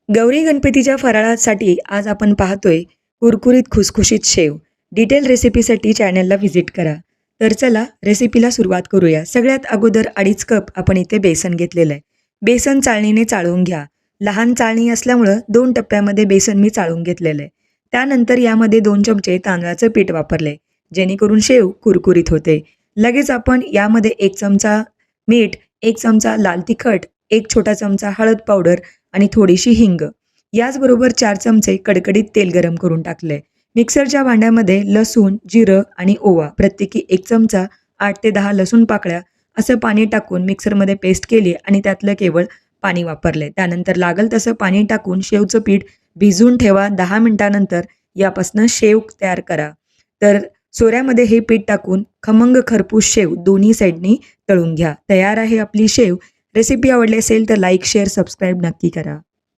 गौरी गणपतीच्या फराळासाठी आज आपण पाहतोय कुरकुरीत खुसखुशीत शेव. डिटेल रेसिपीसाठी चॅनलला व्हिजिट करा. तर चला रेसिपीला सुरुवात करूया. सगळ्यात अगोदर 2.5 कप आपण इथे बेसन घेतलेलं आहे. बेसन चाळणीने चाळून घ्या. लहान चाळणी असल्यामुळं 2 टप्प्यामध्ये बेसन मी चाळून घेतलेलं आहे. त्यानंतर यामध्ये 2 चमचे तांदळाचं पीठ वापरले, जेणेकरून शेव कुरकुरीत होते. लगेच आपण यामध्ये 1 चमचा मीठ, 1 चमचा लाल तिखट, 1 छोटा चमचा हळद पावडर आणि थोडीशी हिंग, याचबरोबर 4 चमचे कडकडीत तेल गरम करून टाकले. मिक्सरच्या भांड्यामध्ये लसूण, जिरं आणि ओवा प्रत्येकी 1 चमचा, 8 ते 10 लसूण पाकळ्या असं पाणी टाकून मिक्सरमध्ये पेस्ट केली आणि त्यातलं केवळ पाणी वापरले. त्यानंतर लागल तसं पाणी टाकून शेवचं पीठ भिजवून ठेवा. 10 मिनिटानंतर यापासून शेव तयार करा. तर सोऱ्यामध्ये हे पीठ टाकून खमंग खरपूस शेव दोन्ही साईडनी तळून घ्या. तयार आहे आपली शेव. रेसिपी आवडली असेल तर लाईक, शेअर, सबस्क्राईब नक्की करा.